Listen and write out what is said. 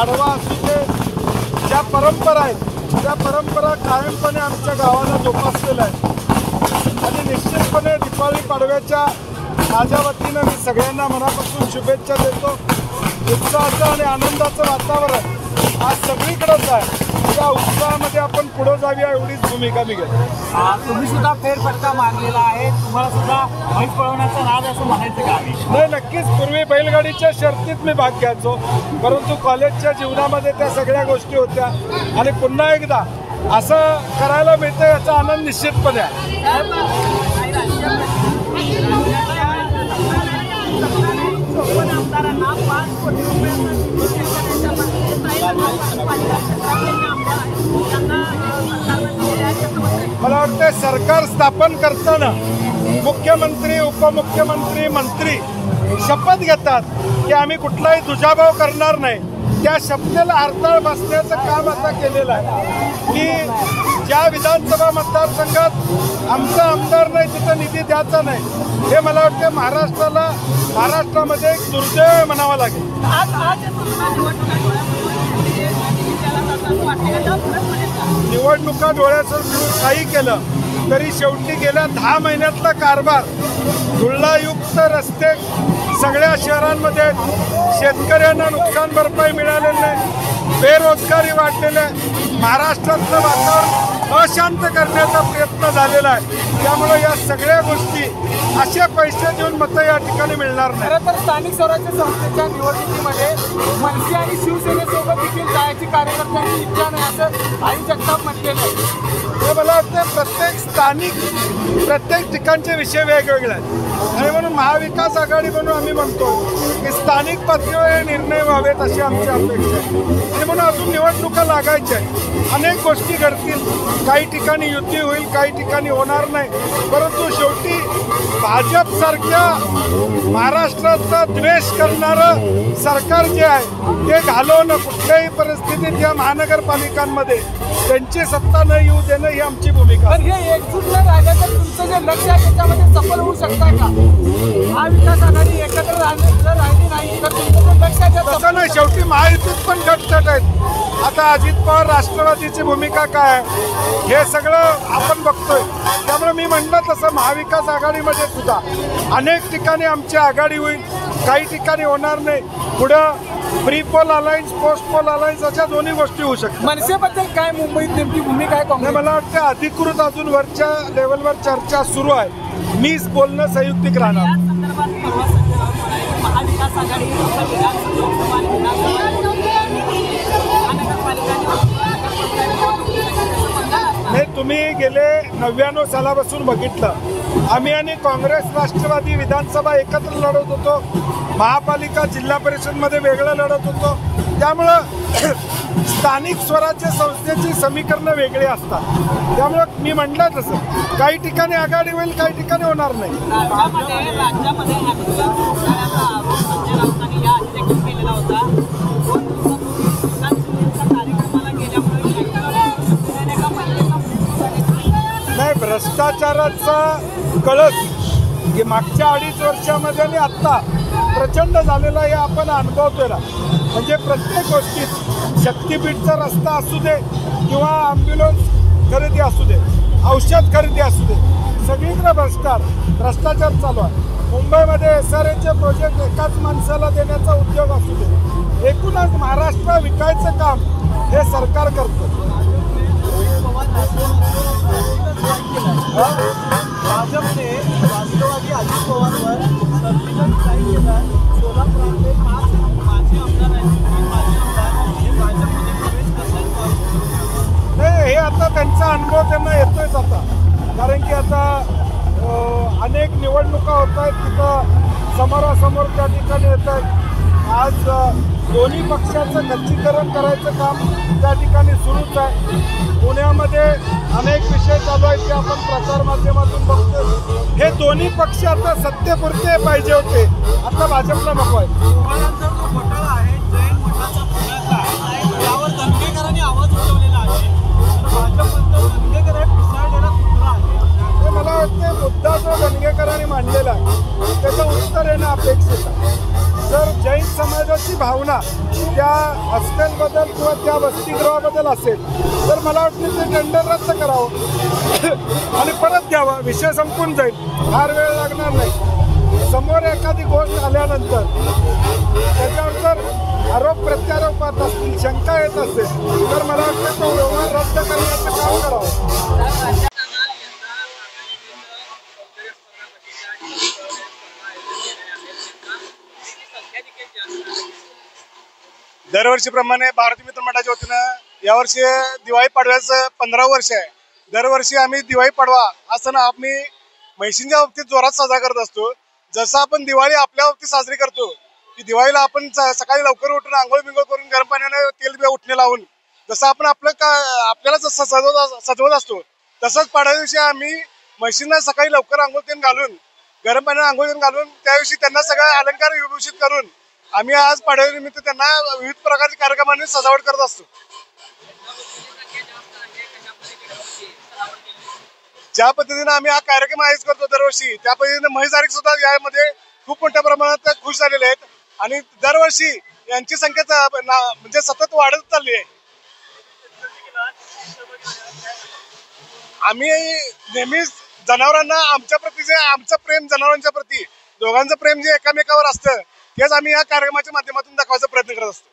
पाडवा असू दे, ज्या परंपरा आहेत त्या परंपरा कायमपणे आमच्या गावाला जोपासलेल्या आहेत आणि निश्चितपणे दीपावली पाडव्याच्या माझ्या वतीनं मी सगळ्यांना मनापासून शुभेच्छा देतो। उत्साहाचं आणि आनंदाचं वातावरण आज सगळीकडेच आहे। त्या उत्साहामध्ये आपण पुढे जाऊया एवढीच भूमिका मी घेतो। तुम्ही सुद्धा फेरफटका मारलेला आहे, तुम्हाला सुद्धा म्हैस पळवण्याचा नाद असं म्हणायचं का? नाही, नक्कीच पूर्वी बैलगाडीच्या शर्तीत मी भाग घ्यायचो, परंतु कॉलेजच्या जीवनामध्ये त्या सगळ्या गोष्टी होत्या आणि पुन्हा एकदा असं करायला मिळतं याचा आनंद निश्चितपणे आहे। मला वाटतं सरकार स्थापन करताना मुख्यमंत्री, उपमुख्यमंत्री, मंत्री शपथ घेतात की आम्ही कुठलाही दुजाभाव करणार नाही। त्या शपथेला अडथळा बसण्याचं काम आता केलेलं आहे की ज्या विधानसभा मतदारसंघात आमचा आमदार नाही तिथं निधी द्यायचा नाही, हे मला वाटतं महाराष्ट्रामध्ये एक दुर्दैव म्हणावं लागेल। निवडणुका डोळ्यासमोर काही केलं तरी शेवटी गेल्या 10 महिन्यातला कारभार, धुळायुक्त रस्ते सगळ्या शहरांमध्ये, शेतकऱ्यांना नुकसान भरपाई मिळालेली नाही, बेरोजगारी वाढलेली आहे, महाराष्ट्रातलं वातावरण अशांत करण्याचा प्रयत्न झालेला आहे। त्यामुळे या सगळ्या गोष्टी असे पैसे देऊन मतं या ठिकाणी मिळणार नाही। खरं तर स्थानिक स्वराज्य संस्थेच्या निवडणुकीमध्ये मनसे आणि शिवसेनेसोबत देखील जायची कार्यकर्त्यांची इच्छा नाही असं आई जगताप म्हटलेलं आहे। हे मला वाटतं प्रत्येक ठिकाणचे विषय वेगवेगळे आहेत आणि म्हणून महाविकास आघाडी म्हणून आम्ही म्हणतो की स्थानिक पातळीवर हे निर्णय व्हावेत अशी आमची अपेक्षा आहे आणि म्हणून अजून निवडणुका लागायच्या आहेत, अनेक गोष्टी घडतील, काही ठिकाणी युती होईल, काही ठिकाणी होणार नाही, परंतु शेवटी भाजपसारख्या महाराष्ट्राचा द्वेष करणारं सरकार जे आहे ते घालवणं कुठल्याही परिस्थितीत या महानगरपालिकांमध्ये त्यांची सत्ता न येऊ देणं ही आमची भूमिका आहे। पण हे एकजूट न राहिलं तर तुमचं जे लक्ष आहे त्याच्यामध्ये सफल होऊ शकता का? महाविकास आघाडी एकत्र राहिली नाही तर तुमचं लक्ष आहे तसं नाही, शेवटी महायुतीत पण गटतट आहेत। आता अजित पवार राष्ट्रवादीची भूमिका काय आहे हे सगळं आपण बघतोय। त्यामुळे मी म्हणलं तसं महाविकास आघाडीमध्ये सुद्धा अनेक ठिकाणी आमची आघाडी होईल, काही ठिकाणी होणार नाही। पुढं pre poll alliance, post pole alliance अशा दोन्ही गोष्टी होऊ शकतात। मनसेबद्दल काय मुंबईत नेमकी भूमिका आहे काँग्रेस? मला वाटतं अधिकृत अजून वरच्या लेवलवर चर्चा सुरू आहे, मीच बोलणं संयुक्तिक राहणार। महाविकास आघाडी हे तुम्ही गेले 99 सालापासून बघितलं, आम्ही आणि काँग्रेस राष्ट्रवादी विधानसभा एकत्र लढत होतो, महापालिका जिल्हा परिषदमध्ये वेगळं लढत होतो। त्यामुळं स्थानिक स्वराज्य संस्थेची समीकरणं वेगळी असतात। त्यामुळं मी म्हटलं तसं काही ठिकाणी आघाडी होईल, काही ठिकाणी होणार नाही। नाही, भ्रष्टाचाराचा कळस हे मागच्या 2.5 वर्षामध्ये आणि आत्ता प्रचंड झालेला हे आपण अनुभवतोय ना। म्हणजे प्रत्येक गोष्टीत शक्तीपीठचा रस्ता असू दे किंवा ॲम्ब्युलन्स खरेदी असू दे, औषध खरेदी असू दे, सगळीकडे भ्रष्टाचार चालू आहे। मुंबईमध्ये SRAचे प्रोजेक्ट एकाच माणसाला देण्याचा उद्योग असू दे, एकूणच महाराष्ट्र विकायचं काम हे सरकार करतं। भाजपने राष्ट्रवादी अजित पवारवर सर्जिकल स्ट्राईक केला। सोलापुरातले 5 माजी आमदार हे भाजपमध्ये प्रवेश करतात। नाही, हे आता त्यांचा अनुभव त्यांना येतोयच आता, कारण की आता अनेक निवडणुका होत आहेत, तिथं समोरासमोर त्या ठिकाणी येत आहेत। आज दोन्ही पक्षाचं खच्चीकरण करायचं काम त्या ठिकाणी सुरूच आहे। पुण्यामध्ये अनेक विषय चालू आहेत ते आपण प्रसार माध्यमातून बघतो। हे दोन्ही पक्ष आता सत्तेपुरते पाहिजे होते, आता भाजपला नको आहे। घोटाळा आहे, जैन मठाचा पुण्यातला, यावर दंगेकरांनी आवाज उठवलेला आहे। भाजपमध्ये दंगेकर हे पिसाळलेला कुत्रा आहे। हे मला वाटतं मुद्दा जो दंगेकरांनी मांडलेला आहे त्याचं उत्तर येणं अपेक्षित आहे। जर जैन समाजाची भावना त्या हॉस्टेलबद्दल किंवा त्या वसतिगृहाबद्दल असेल तर मला वाटतं ते टेंडर रद्द करावं आणि परत द्यावं, विषय संपून जाईल, फार वेळ लागणार नाही. समोर एखादी गोष्ट आल्यानंतर त्याच्यावर जर आरोप प्रत्यारोपात असतील, शंका येत असेल तर मला वाटतं तो व्यवहार रद्द करण्याचं काम करावं. दरवर्षीप्रमाणे भारतीय मित्र मंडळाच्या वतीनं यावर्षी दिवाळी पाडव्याचं 15 वर्ष आहे. दरवर्षी आम्ही दिवाळी पाडवा हा सण आम्ही म्हैशींच्या बाबतीत जोरात साजरा करत असतो. जसं आपण दिवाळी आपल्या बाबतीत साजरी करतो की दिवाळीला आपण सकाळी लवकर उठून आंघोळ बिंघोळ करून गरम पाण्याने तेल बिया उठणे लावून जसं आपण आपल्याला जसं सजवत असतो तसंच पाडव्या दिवशी आम्ही म्हैशींना सकाळी लवकर आंघोळ तेल घालून गरम पाण्याने आंघोळ तेल घालून त्या दिवशी त्यांना सगळं अलंकार विभूषित करून आम्ही आज पाडव्यानिमित्त त्यांना विविध प्रकारच्या कार्यक्रमांनी सजावट करत असतो. ज्या पद्धतीने आम्ही हा कार्यक्रम आयोजित करतो दरवर्षी त्या पद्धतीने म्हैस सुद्धा यामध्ये खूप मोठ्या प्रमाणात खुश झालेले आहेत आणि दरवर्षी यांची संख्या म्हणजे सतत वाढत चालली आहे. आम्ही नेहमीच जनावरांना आमच्या प्रती जे आमचं प्रेम जनावरांच्या प्रती दोघांचं प्रेम जे एकामेकावर असतं तेच आम्ही या कार्यक्रमाच्या माध्यमातून दाखवायचा प्रयत्न करत असतो.